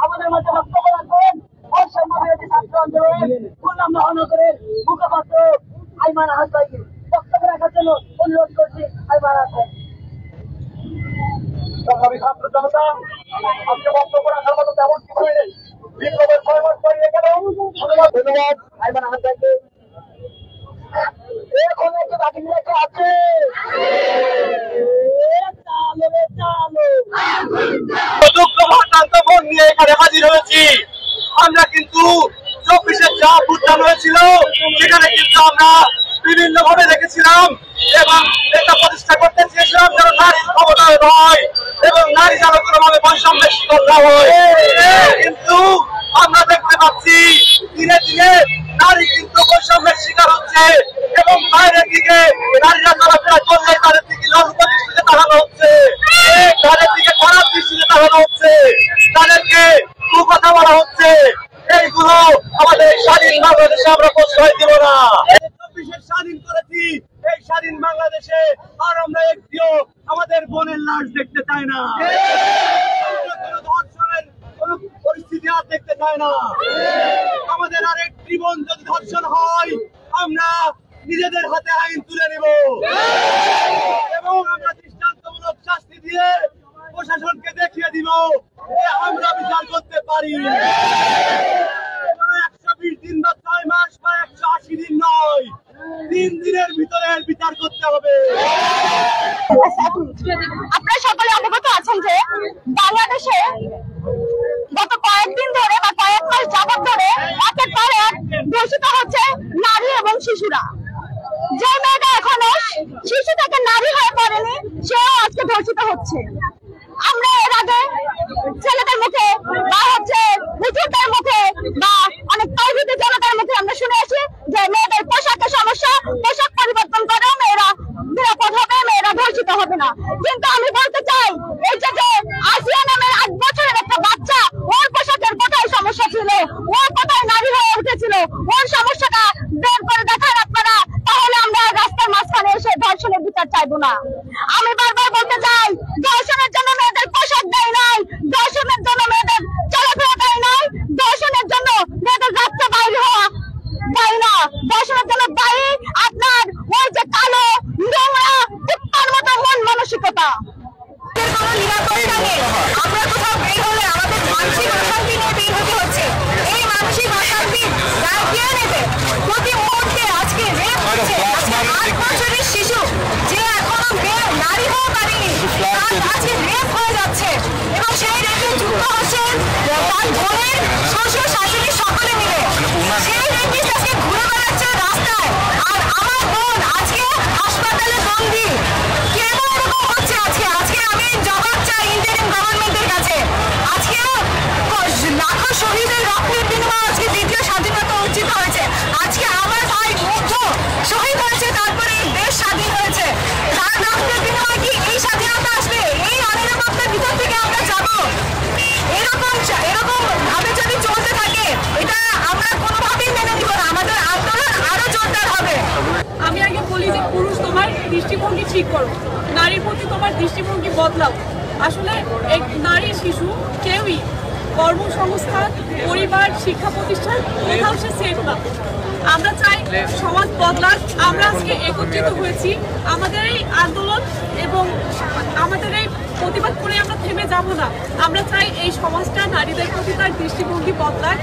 আমাদের মাঝে বক্তব্য রাখবেন অসম্মানিত ছাত্র আন্দোলনের খুলনা মহানগরের মুখপাত্র আইমান আহাদ ভাইকে বক্তব্য রাখার জন্য অনুরোধ করছি। আইমান আহাদ ভাই। ছাত্র জনতা আজকে বক্তব্য রাখার মতো তেমন কিছু নেই। বিপ্লবের 6 মাস পরিয়ে গেল। ধন্যবাদ আইমান আহাদ ভাইকে। এখন একটু বাকি রেখে আছে নিয়ে এখানে হাজির হয়েছি। আমরা কিন্তু 24-এর যা ভোটদান হয়েছিল সেখানে কিন্তু আমরা বিভিন্ন ভাবে দেখেছিলাম এবং এটা প্রতিষ্ঠা করতে চেয়েছিলাম যেন নারীর ক্ষমতায়ন হয় এবং নারী যেন কোনোভাবে বৈষম্যের শিকার না হয়। কিন্তু আমরা দেখতে পাচ্ছি দিনে দিনে নারী কিন্তু বৈষম্যের শিকার হচ্ছে এবং বাইরের দিকে নারীরা চলাফেরা করলে তাদের দিকে লজ্জা দৃষ্টিতে তাকানো হচ্ছে, তাদের দিকে খারাপ দৃষ্টিতে তাকানো হচ্ছে, তাদেরকে কথা বলা হচ্ছে। এইগুলো আমাদের স্বাধীন বাংলাদেশে আমরা প্রশ্রয় দেব না। 24-এর স্বাধীন করেছি এই স্বাধীন বাংলাদেশে আর আমরা একটিও আমাদের বোনের লাশ দেখতে চাই না, ধর্ষণের কোন পরিস্থিতি আর দেখতে চাই না। আমাদের আরেকটি বোন যদি ধর্ষণ হয় আমরা নিজেদের হাতে আইন তুলে নেব এবং আমরা দৃষ্টান্তমূলক শাস্তি দিয়ে প্রশাসনকে দেখিয়ে দিব যে আমরা বিচার করতে পারি। 120 দিন বা 6 মাস বা 180 দিন নয়, 3 দিনের ভিতরে বিচার করতে হবে। আপনারা সকলে অবগত আছেন যে বাংলাদেশে গত কয়েকদিন ধরে বা কয়েক মাস যাবত ধরে একের পর এক ধর্ষিত হচ্ছে নারী এবং শিশুরা। যে মেয়েটা এখনো শিশু থেকে নারী হয়ে পড়েনি সেও আজকে ধর্ষিত হচ্ছে। আমরা এর আগে ছেলেদের মুখে বা হুজুরদের মুখে বা অনেক তাওহীদি জনতার মুখে আমরা শুনে আসি যে মেয়েদের পোশাকের সমস্যা, পোশাক পরিবর্তন করেও মেয়েরা নিরাপদ হবে, মেয়েরা ধর্ষিত হবে না। কিন্তু আমি বলতে চাই এই যে আসিয়া নামের 8 বছরের একটা বাচ্চা, ওর পোশাকের কোথায় সমস্যা ছিল, ওর কোথায় নারী হয়ে উঠেছিল, ওর সমস্যাটা বের করে দেখান আপনারা, তাহলে আমরা রাস্তার মাঝখানে এসে ধর্ষণের বিচার চাইবো না। আমি বারবার বলতে চাই ধর্ষণের জন্য মেয়েদের পোশাক দেয় নাই, ধর্ষণের জন্য মেয়েদের চলাফেরা দেয় নাই, ধর্ষণের জন্য মেয়েদের রাস্তা বাইরে হওয়া দায়ী না। ধর্ষণের জন্য দায়ী আপনার ওই যে কালো নোংরা কুত্তার মতো মন মানসিকতা। আমরা কোথাও বের হলে আমাদের মানসিক অশান্তি নিয়ে বের হতে হচ্ছে। এই মানসিক অশান্তি কে নেবে? প্রতি মুহূর্তে আজকে রেপ হচ্ছে। 8 বছরের শিশু যে এখনো নারী হয়ে পারেনি আজকে রেপ হয়ে যাচ্ছে এবং সেই রেপে যুক্ত হচ্ছেন তার বোনের শ্বশুর শাশুড়ি সকলে মিলে। সেই রেপিস্ট আজকে ঘুরে বেড়াচ্ছে রাস্তায় আর আমার বোন আজকে হাসপাতালে বন্দী। কেন এরকম হচ্ছে? আজকে আমি জবাব চাই ইন্টারিম গভর্নমেন্টের কাছে। আজকে লাখো শহীদের রক্তের বিনিময়ে আজকে দ্বিতীয় স্বাধীনতা অর্জিত হয়েছে। আজকে আমার ভাই মুগ্ধ শহীদ হয়েছে, তারপরে এই দেশ স্বাধীন হয়েছে। তার রক্তের বিনিময়ে কি এই স্বাধীনতা আসবে? এই অনিরাপত্তার ভিতর থেকে আমরা যাব? এরকম ভাবে যদি চলতে থাকে এটা আমরা কোনোভাবেই মেনে নিব না। আমাদের আন্দোলন আরো জোরদার হবে। আমি আগে বলি যে পুরুষ তোমার দৃষ্টিভঙ্গি ঠিক করো, নারীর প্রতি তোমার দৃষ্টিভঙ্গি বদলাও। আসলে এক নারী শিশু কেউই কর্মসংস্থান, পরিবার, শিক্ষা প্রতিষ্ঠান কোথাও সে সেফ না। আমরা চাই সমাজ বদলাক। আমরা আজকে একত্রিত হয়েছি আমাদের এই আন্দোলন এবং আমাদের এই প্রতিবাদ করে আমরা থেমে যাব না। আমরা চাই এই সমাজটা নারীদের প্রতি তার দৃষ্টিভঙ্গি বদলাক।